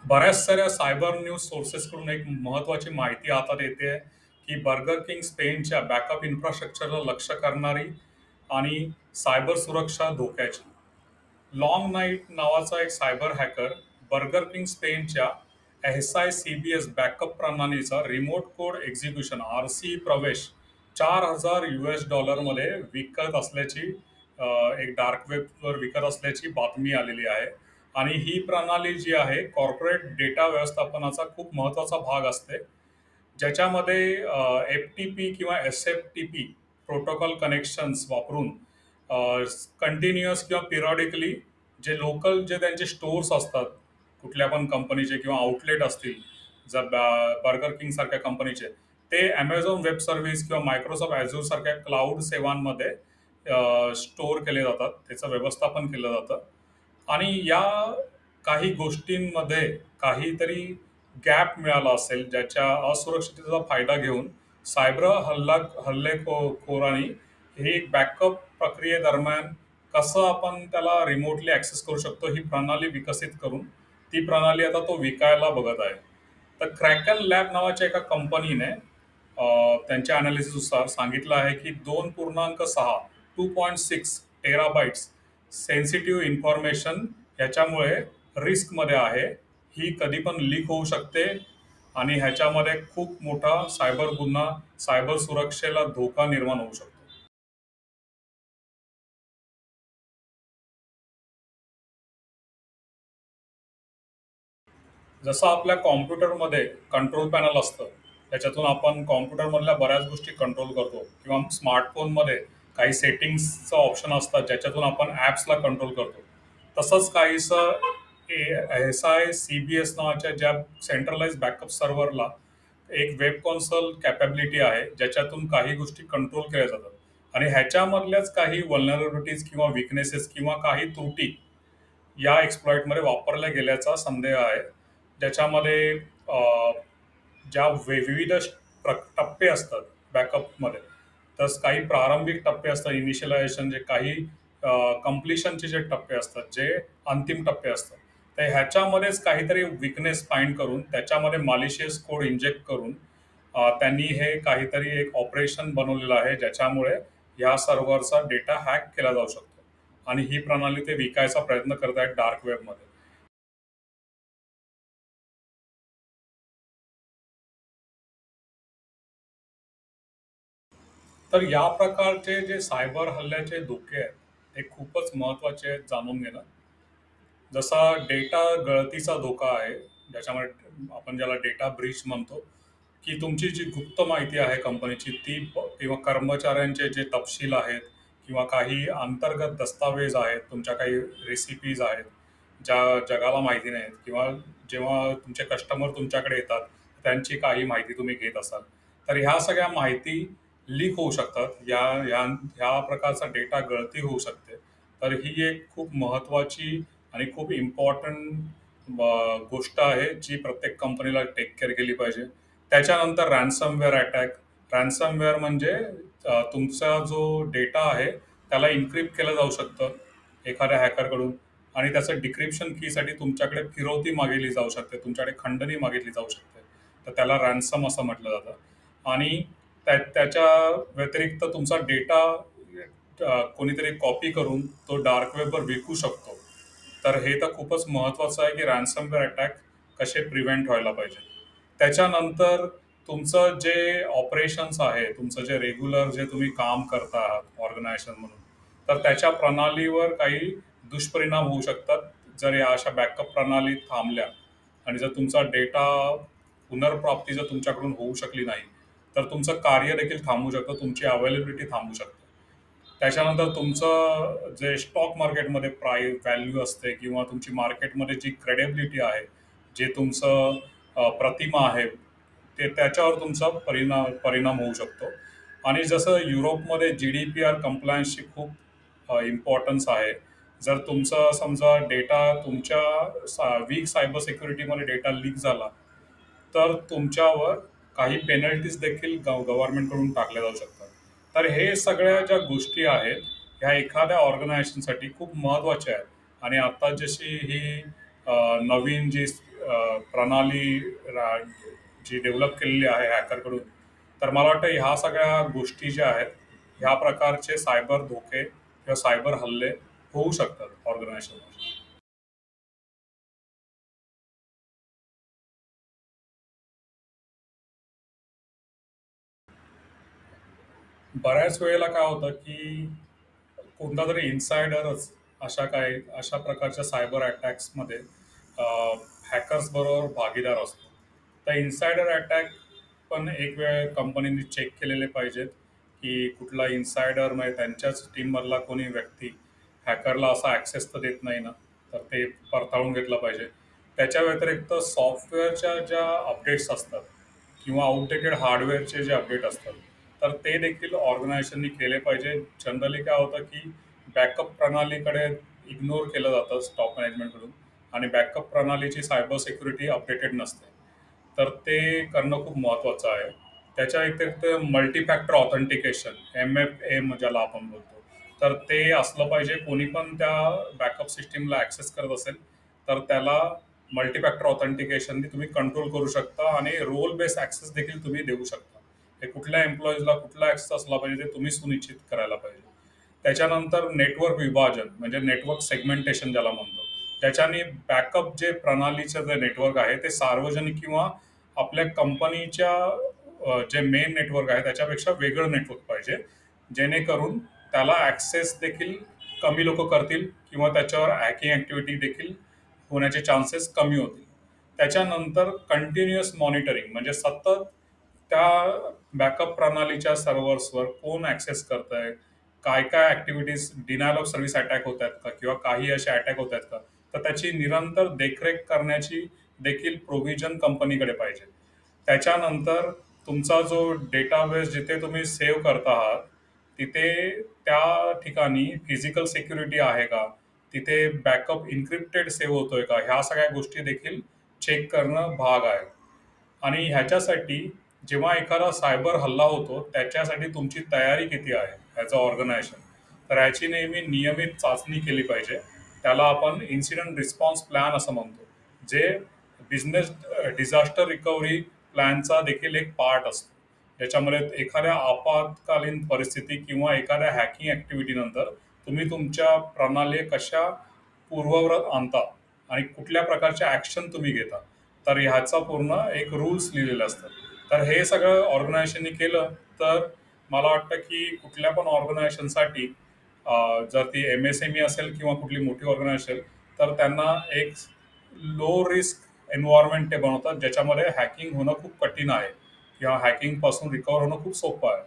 बऱ्याच साऱ्या cyber news सोर्सेसकडून एक महत्त्वाची माहिती हातात येते की बर्गर किंग स्पेनच्या बॅकअप इन्फ्रास्ट्रक्चरला लक्ष्य करणारी आणि सायबर सुरक्षा धोक्याची. लाँग नाईट नावाचा एक सायबर हॅकर बर्गर किंग स्पेनच्या SICBS बॅकअप प्रणालीचा रिमोट कोड एक्झिक्युशन RC प्रवेश $4,000 मध्ये विकत असल्याची एक डार्क वेबवर विकत असल्याची बातमी आलेली आहे. आणि ही प्रणाली जी आहे कॉर्पोरेट डेटा व्यवस्थापनाचा खूप महत्त्वाचा भाग असते, ज्याच्यामध्ये FTP किंवा SFTP प्रोटोकॉल कनेक्शन्स वापरून कंटिन्युअस किंवा पिरियॉडिकली जे लोकल जे त्यांचे स्टोअर्स असतात, कुठल्या पण कंपनीचे किंवा आउटलेट असतील, जर बर्गर किंग सारख्या कंपनीचे, ते Amazon वेब सर्व्हिस किंवा मायक्रोसॉफ्ट Azure सारख्या क्लाउड सेवांमध्ये स्टोअर केले जातात, त्याचं व्यवस्थापन केलं जातं. आणि या काही गोष्टींमध्ये काहीतरी गॅप मिळाला असेल, ज्याच्या असुरक्षिततेचा फायदा घेऊन सायबर हल्लेखोरांनी ही एक बॅकअप प्रक्रियेदरम्यान कसं आपण त्याला रिमोटली ॲक्सेस करू शकतो, ही प्रणाली विकसित करून ती प्रणाली आता तो विकायला बघत आहे. तर क्रॅकन लॅब नावाच्या एका कंपनीने त्यांच्या अनालिसिसनुसार सांगितलं आहे की 2.6 2.6 टेराबाइट्स सेन्सिटिव्ह इन्फॉर्मेशन ह्याच्यामुळे रिस्कमध्ये आहे. ही कधी पण लीक होऊ शकते आणि ह्याच्यामध्ये खूप मोठा सायबर गुन्हा, सायबर सुरक्षेला धोका निर्माण होऊ शकतो. जसं आपल्या कॉम्प्युटरमध्ये कंट्रोल पॅनल असतं, त्याच्यातून आपण कॉम्प्युटरमधल्या बऱ्याच गोष्टी कंट्रोल करतो किंवा स्मार्टफोनमध्ये काही सेटिंग्सचं ऑप्शन असतात, ज्याच्यातून आपण ॲप्सला कंट्रोल करतो. तसंच काहीसं SICBS नावाच्या ज्या सेंट्रलाइज बॅकअप सर्व्हरला एक वेब कॉन्सोल कॅपॅबिलिटी आहे, ज्याच्यातून काही गोष्टी कंट्रोल केल्या जातात. आणि ह्याच्यामधल्याच काही वल्नरबिलिटीज किंवा विकनेसेस किंवा काही त्रुटी या एक्सप्लॉइटमध्ये वापरल्या गेल्याचा संदेह आहे, ज्याच्यामध्ये अ, ज्या विविध टप्पे असतात बॅकअपमध्ये. तर काही प्रारंभिक टप्पे असतात, इनिशियलायझेशन, जे काही कम्प्लिशनचे जे टप्पे असतात, जे अंतिम टप्पे असतात. तर ह्याच्यामध्येच काहीतरी विकनेस फाइंड करून त्याच्यामध्ये मालिशियस कोड इंजेक्ट करून त्यांनी हे काहीतरी एक ऑपरेशन बनवलेलं आहे, ज्याच्यामुळे ह्या सर्व्हरचा डेटा हॅक केला जाऊ शकतो. आणि ही प्रणाली ते विकायचा प्रयत्न करत आहेत डार्क वेबमध्ये. तर या प्रकारचे जे सायबर हल्ल्याचे धोके आहेत, ते खूपच महत्त्वाचे आहेत जाणून घेणं. जसा डेटा गळतीचा धोका आहे, ज्याच्यामध्ये आपण ज्याला डेटा ब्रीच म्हणतो, की तुमची जी गुप्त माहिती आहे कंपनीची, ती किंवा कर्मचाऱ्यांचे जे तपशील आहेत किंवा काही अंतर्गत दस्तावेज आहेत, तुमच्या काही रेसिपीज आहेत, ज्या जगाला माहिती नाहीत, किंवा जेव्हा तुमचे कस्टमर तुमच्याकडे येतात, त्यांची काही माहिती तुम्ही घेत असाल, तर ह्या सगळ्या माहिती लीक होऊ शकतात. ह्या प्रकारचा डेटा गळती होऊ शकते. तर ही एक खूप महत्त्वाची आणि खूप इम्पॉर्टंट गोष्ट आहे, जी प्रत्येक कंपनीला टेक केअर केली पाहिजे. त्याच्यानंतर रॅन्समवेअर अटॅक. रॅन्समवेअर म्हणजे तुमचा जो डेटा आहे, त्याला एन्क्रिप्ट केलं जाऊ शकतं एखाद्या हॅकरकडून, आणि त्याचं डिक्रिप्शन कीसाठी तुमच्याकडे फिरवती मागितली जाऊ शकते, तुमच्याकडे खंडणी मागितली जाऊ शकते. तर त्याला रॅन्सम असं म्हटलं जातं. आणि त्याच्या व्यतिरिक्त तुमचा डेटा कोणीतरी कॉपी करून तो डार्क वेबवर विकू शकतो. तर हे तर खूपच महत्त्वाचं आहे की रॅन्समवेअर अटॅक कसे प्रिव्हेंट व्हायला पाहिजे. त्याच्यानंतर तुमचं जे ऑपरेशन्स आहे, तुमचं जे रेग्युलर जे तुम्ही काम करता आहात ऑर्गनायझेशन म्हणून, तर त्याच्या प्रणालीवर काही दुष्परिणाम होऊ शकतात, जर या अशा बॅकअप प्रणाली थांबल्या. आणि जर तुमचा डेटा पुनर्प्राप्ती जर तुमच्याकडून होऊ शकली नाही, तर तुमचं कार्य देखील थांबू शकतं, तुमची अवेलेबिलिटी थांबू शकते. त्याच्यानंतर तुमचं जे स्टॉक मार्केटमध्ये व्हॅल्यू असते किंवा तुमची मार्केटमध्ये जी क्रेडिबिलिटी आहे, जे तुमचं प्रतिमा आहे, ते त्याच्यावर तुमचा परिणाम परिणाम होऊ शकतो. आणि जसं युरोपमध्ये GDPR कम्प्लायन्सची खूप इम्पॉर्टन्स आहे. जर तुमचा समजा डेटा तुमच्या वीक सायबर सिक्युरिटीमध्ये डेटा लीक झाला, तर तुमच्यावर काही पेनल्टीज देखील गव्हर्नमेंटकडून टाकल्या जाऊ शकतात. तर हे सगळ्या ज्या गोष्टी आहेत, ह्या एखाद्या ऑर्गनायझेशनसाठी खूप महत्त्वाच्या आहेत. आणि आता जशी ही नवीन जी प्रणाली जी डेव्हलप केलेली आहे हॅकरकडून, तर मला वाटतं ह्या सगळ्या गोष्टी ज्या आहेत, ह्या प्रकारचे सायबर धोके किंवा सायबर हल्ले होऊ शकतात ऑर्गनायझेशनवर. बऱ्याच वेळेला काय होतं की कोणता तरी इन्सायडरच अशा प्रकारच्या सायबर अटॅक्समध्ये हॅकर्स बरोबर भागीदार असतो. तर इन्सायडर अटॅक पण एक वेळ कंपनीने चेक केलेले पाहिजेत की कुठला इन्सायडर म्हणजे त्यांच्याच टीममधला कोणी व्यक्ती हॅकरला असा ॲक्सेस तर देत नाही ना, तर ते पडताळून घेतलं पाहिजे. त्याच्या व्यतिरिक्त सॉफ्टवेअरच्या ज्या अपडेट्स असतात किंवा आउटडेटेड हार्डवेअरचे जे अपडेट असतात, तर ते देखील ऑर्गनायझेशननी केले पाहिजे. जनरली काय होतं की बॅकअप प्रणालीकडे इग्नोर केलं जातं टॉप मॅनेजमेंटकडून आणि बॅकअप प्रणालीची सायबर सिक्युरिटी अपडेटेड नसते. तर ते करणं खूप महत्त्वाचं आहे. त्याच्या व्यतिरिक्त मल्टीफॅक्टर ऑथेंटिकेशन MFA ज्याला आपण बोलतो, तर ते असलं पाहिजे. कोणी पण त्या बॅकअप सिस्टीमला ॲक्सेस करत असेल तर त्याला मल्टीफॅक्टर ऑथेंटिकेशननी तुम्ही कंट्रोल करू शकता आणि रोल बेस ॲक्सेस देखील तुम्ही देऊ शकता. हे कुठल्या एम्प्लॉईजला कुठला ॲक्सेस असला पाहिजे ते तुम्ही सुनिश्चित करायला पाहिजे. त्याच्यानंतर नेटवर्क विभाजन म्हणजे नेटवर्क सेगमेंटेशन ज्याला म्हणतो. त्याच्याने बॅकअप जे प्रणालीचं जे नेटवर्क आहे ते सार्वजनिक किंवा आपल्या कंपनीच्या जे मेन नेटवर्क आहे त्याच्यापेक्षा वेगळं नेटवर्क पाहिजे, जेणेकरून त्याला ॲक्सेस देखील कमी लोक करतील किंवा त्याच्यावर हॅकिंग ॲक्टिव्हिटी देखील होण्याचे चान्सेस कमी होतील. त्याच्यानंतर कंटिन्युअस मॉनिटरिंग म्हणजे सतत त्या बॅकअप प्रणालीच्या सर्व्हर्सवर कोण ॲक्सेस करत आहे, काय काय activities denial of service attack होत आहेत का किंवा काही असे अटॅक होत आहेत का, तर त्याची निरंतर देखरेख करण्याची देखील प्रोव्हिजन कंपनीकडे पाहिजे. त्याच्यानंतर तुमचा जो डेटाबेस जिथे तुम्ही सेव्ह करत आहात तिथे त्या ठिकाणी फिजिकल सिक्युरिटी आहे का, तिथे बॅकअप इन्क्रिप्टेड सेव्ह होतोय का, ह्या सगळ्या गोष्टी देखील चेक करणं भाग आहे. आणि ह्याच्यासाठी जेव्हा एखादा सायबर हल्ला होतो त्याच्यासाठी तुमची तयारी किती आहे ॲज अ ऑर्गनायझेशन, तर ह्याची नेहमी नियमित चाचणी केली पाहिजे. त्याला आपण इन्सिडेंट रिस्पॉन्स प्लॅन असं म्हणतो, जे बिझनेस डिझास्टर रिकव्हरी प्लॅनचा देखील एक पार्ट असतो. ज्याच्यामध्ये एखाद्या आपत्कालीन परिस्थिती किंवा एखाद्या हॅकिंग ॲक्टिव्हिटीनंतर तुम्ही तुमच्या प्रणाली कशा पूर्ववत आणता आणि कुठल्या प्रकारच्या ॲक्शन तुम्ही घेता, तर ह्याचा पूर्ण एक रूल्स लिहिलेले असतात. तर हे सगळं ऑर्गनायझेशननी केलं तर मला वाटतं की कुठल्या पण ऑर्गनायझेशनसाठी जर ती MSME असेल किंवा कुठली मोठी ऑर्गनायझेशन, तर त्यांना एक लो रिस्क एन्व्हायरमेंट ते बनवतात ज्याच्यामध्ये हॅकिंग होणं खूप कठीण आहे किंवा हॅकिंगपासून रिकवर होणं खूप सोपं आहे.